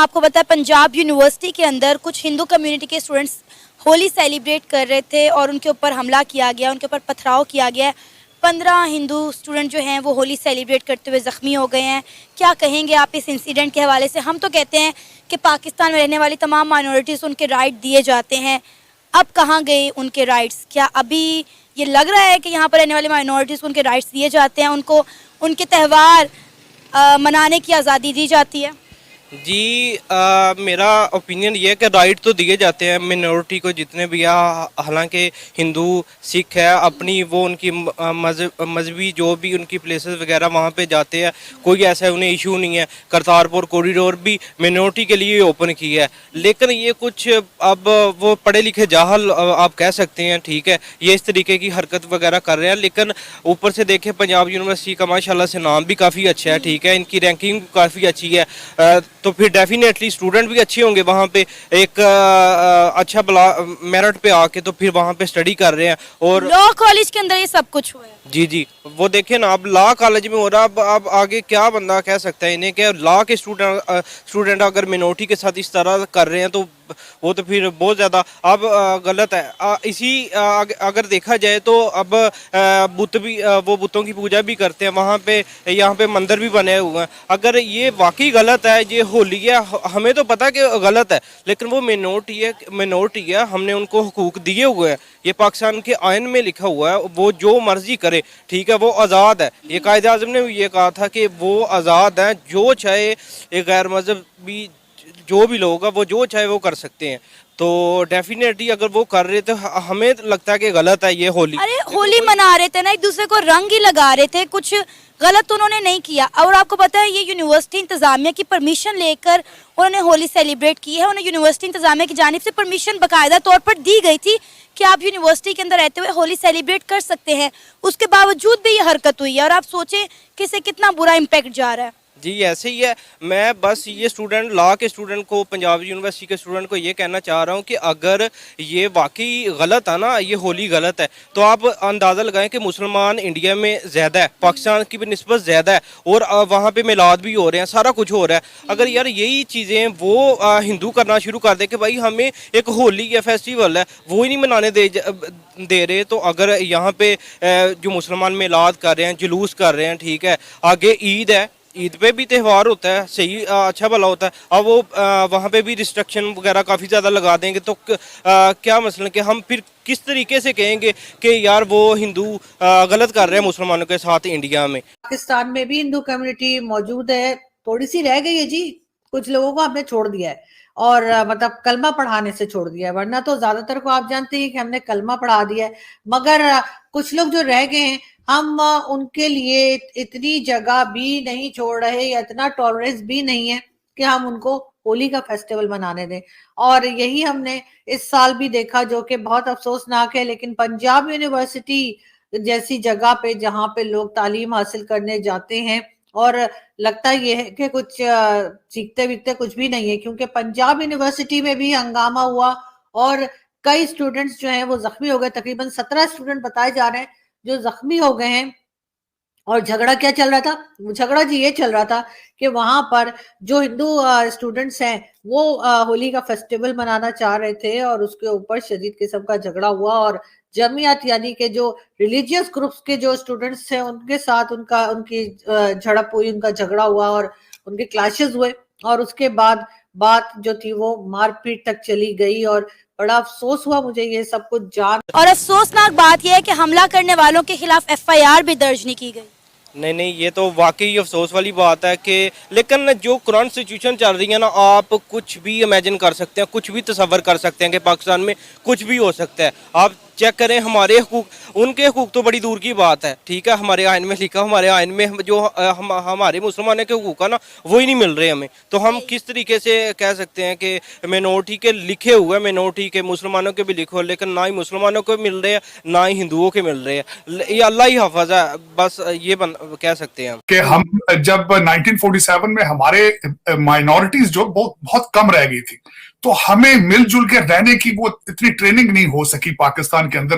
آپ کو بتا پنجاب یونیورسٹی کے اندر کچھ ہندو کمیونٹی کے اسٹوڈنٹس ہولی سیلیبریٹ کر رہے تھے اور ان کے اوپر حملہ کیا گیا, ان کے اوپر پتھراؤ کیا گیا ہے. 15 ہندو اسٹوڈنٹ جو ہیں وہ ہولی سیلیبریٹ کرتے ہوئے زخمی ہو گئے ہیں. کیا کہیں گے آپ اس انسیڈنٹ کے حوالے سے؟ ہم تو کہتے ہیں کہ پاکستان میں رہنے والی تمام مائنورٹیز ان کے رائٹ دیے جاتے ہیں, اب کہاں گئے ان کے رائٹس؟ کیا ابھی یہ لگ رہا ہے کہ یہاں پر رہنے والی مائنورٹیز کو ان کے رائٹس دیے جاتے ہیں, ان کو ان کے تہوار منانے کی آزادی دی جاتی ہے؟ جی میرا اوپینین یہ ہے کہ رائٹ تو دیے جاتے ہیں منورٹی کو جتنے بھی ہیں, حالانکہ ہندو سکھ ہے اپنی وہ ان کی مذہبی جو بھی ان کی پلیسز وغیرہ وہاں پہ جاتے ہیں, کوئی ایسا انہیں ایشو نہیں ہے. کرتارپور کوریڈور بھی منورٹی کے لیے اوپن کی ہے, لیکن یہ کچھ اب وہ پڑھے لکھے جاہل آپ کہہ سکتے ہیں, ٹھیک ہے, یہ اس طریقے کی حرکت وغیرہ کر رہے ہیں. لیکن اوپر سے دیکھیں پنجاب یونیورسٹی کا ماشاءاللہ سے نام بھی کافی اچھا ہے, ٹھیک ہے, ان کی رینکنگ کافی اچھی ہے, تو پھر ڈیفینیٹلی اسٹوڈنٹ بھی اچھے ہوں گے وہاں پہ ایک اچھا میرٹ پہ آ کے, تو پھر وہاں پہ اسٹڈی کر رہے ہیں. اور لا کالج کے اندر یہ سب کچھ ہوا ہے. جی وہ دیکھیں نا, اب لا کالج میں ہو رہا, اب آگے کیا بندہ کہہ سکتا ہے انہیں کہ لا کے اسٹوڈنٹ اگر منورٹی کے ساتھ اس طرح کر رہے ہیں تو وہ تو پھر بہت زیادہ اب غلط ہے. اسی اگر دیکھا جائے تو اب بت بھی وہ بتوں کی پوجا بھی کرتے ہیں وہاں پہ, یہاں پہ مندر بھی بنے ہوئے ہیں. اگر یہ واقعی غلط ہے, یہ ہولی ہے, ہمیں تو پتہ کہ غلط ہے, لیکن وہ منورٹی ہے, ہم نے ان کو حقوق دیے ہوئے ہیں. یہ پاکستان کے آئین میں لکھا ہوا ہے, وہ جو مرضی کرے, ٹھیک ہے, وہ آزاد ہے. یہ قائد اعظم نے بھی یہ کہا تھا کہ وہ آزاد ہیں, جو چاہے ایک غیر مذہبی جو بھی لوگ ہیں وہ جو چاہے وہ کر سکتے ہیں. تو ڈیفینیٹلی اگر وہ کر رہے تو ہمیں لگتا ہے کہ غلط ہے یہ ہولی. ارے ہولی منا رہے تھے نا, ایک دوسرے کو رنگ ہی لگا رہے تھے, کچھ غلط تو انہوں نے نہیں کیا. اور آپ کو پتہ ہے یہ یونیورسٹی انتظامیہ کی پرمیشن لے کر انہوں نے ہولی سیلیبریٹ کی ہے. انہیں یونیورسٹی انتظامیہ کی جانب سے پرمیشن باقاعدہ طور پر دی گئی تھی کہ آپ یونیورسٹی کے اندر رہتے ہوئے ہولی سیلیبریٹ کر سکتے ہیں, اس کے باوجود بھی یہ حرکت ہوئی ہے. اور آپ سوچیں کہ اسے کتنا برا امپیکٹ جا رہا ہے. جی ایسے ہی ہے. میں بس یہ اسٹوڈنٹ لا کے اسٹوڈنٹ کو, پنجاب یونیورسٹی کے اسٹوڈنٹ کو یہ کہنا چاہ رہا ہوں کہ اگر یہ واقعی غلط ہے نا, یہ ہولی غلط ہے, تو آپ اندازہ لگائیں کہ مسلمان انڈیا میں زیادہ ہے, پاکستان کی بھی نسبت زیادہ ہے, اور وہاں پہ میلاد بھی ہو رہے ہیں, سارا کچھ ہو رہا ہے. اگر یار یہی چیزیں وہ ہندو کرنا شروع کر دیں کہ بھائی ہمیں ایک ہولی یا فیسٹیول ہے وہ ہی نہیں منانے دے رہے, تو اگر یہاں پہ جو مسلمان میلاد کر رہے ہیں, جلوس کر رہے ہیں, ٹھیک ہے, آگے عید ہے, عید پہ بھی تہوار ہوتا ہے, صحیح اچھا بھلا ہوتا ہے, اب وہ وہاں پہ بھی ریسٹرکشن وغیرہ کافی زیادہ لگا دیں گے, تو کیا مسئلہ کہ ہم پھر کس طریقے سے کہیں گے کہ یار وہ ہندو غلط کر رہے ہیں مسلمانوں کے ساتھ انڈیا میں. پاکستان میں بھی ہندو کمیونٹی موجود ہے, تھوڑی سی رہ گئی ہے جی, کچھ لوگوں کو ہم نے چھوڑ دیا ہے, اور مطلب کلمہ پڑھانے سے چھوڑ دیا ہے, ورنہ تو زیادہ تر کو آپ جانتے ہیں کہ ہم نے کلمہ پڑھا دیا ہے. مگر کچھ لوگ جو رہ گئے ہیں, ہم ان کے لیے اتنی جگہ بھی نہیں چھوڑ رہے, یا اتنا ٹالرنس بھی نہیں ہے کہ ہم ان کو ہولی کا فیسٹیول منانے دیں. اور یہی ہم نے اس سال بھی دیکھا, جو کہ بہت افسوسناک ہے. لیکن پنجاب یونیورسٹی جیسی جگہ پہ جہاں پہ لوگ تعلیم حاصل کرنے جاتے ہیں, اور لگتا یہ ہے کہ کچھ سیکھتے ویکھتے کچھ بھی نہیں ہے, کیونکہ پنجاب یونیورسٹی میں بھی ہنگامہ ہوا اور کئی اسٹوڈنٹس جو ہیں وہ زخمی ہو گئے. تقریباً 17 اسٹوڈنٹ بتائے جا رہے ہیں جو زخمی ہو گئے ہیں. اور جھگڑا کیا چل رہا تھا؟ جھگڑا جی یہ چل رہا تھا کہ وہاں پر جو ہندو اسٹوڈنٹس ہیں وہ ہولی کا فیسٹیول منانا چاہ رہے تھے, اور اس کے اوپر شدید قسم کا جھگڑا ہوا, اور جمعیت یعنی کہ جو ریلیجیس گروپس کے جو اسٹوڈنٹس تھے ان کے ساتھ ان کی جھڑپ ہوئی, ان کا جھگڑا ہوا, اور ان کے کلاشز ہوئے, اور اس کے بعد بات جو تھی وہ مار پیٹ تک چلی گئی. اور بڑا افسوس ہوا مجھے یہ سب کچھ جان. اور افسوسناک بات یہ ہے کہ حملہ کرنے والوں کے خلاف FIR بھی درج نہیں کی گئی. نہیں یہ تو واقعی افسوس والی بات ہے کہ, لیکن جو کرنٹ سچویشن چل رہی ہے نا, آپ کچھ بھی امیجن کر سکتے ہیں, کچھ بھی تصور کر سکتے ہیں کہ پاکستان میں کچھ بھی ہو سکتا ہے. آپ چیک کریں ہمارے حقوق, ان کے حقوق تو بڑی دور کی بات ہے, ٹھیک ہے, ہمارے آئین میں لکھا, ہمارے آئین میں جو ہمارے مسلمانوں کے حقوق ہے نا وہ ہی نہیں مل رہے ہمیں. تو ہم کس طریقے سے کہہ سکتے ہیں کہ مینورٹی کے لکھے ہوئے, مینورٹی کے مسلمانوں کے بھی لکھو, لیکن نہ ہی مسلمانوں کو مل رہے ہیں نہ ہی ہندوؤں کے مل رہے ہیں. یہ اللہ ہی حافظ ہے, بس یہ کہہ سکتے ہیں کہ ہم جب 1947 میں ہمارے مائنورٹیز جو بہت کم رہ گئی تھی, تو ہمیں مل جل کے رہنے کی وہ اتنی ٹریننگ نہیں ہو سکی پاکستان کے اندر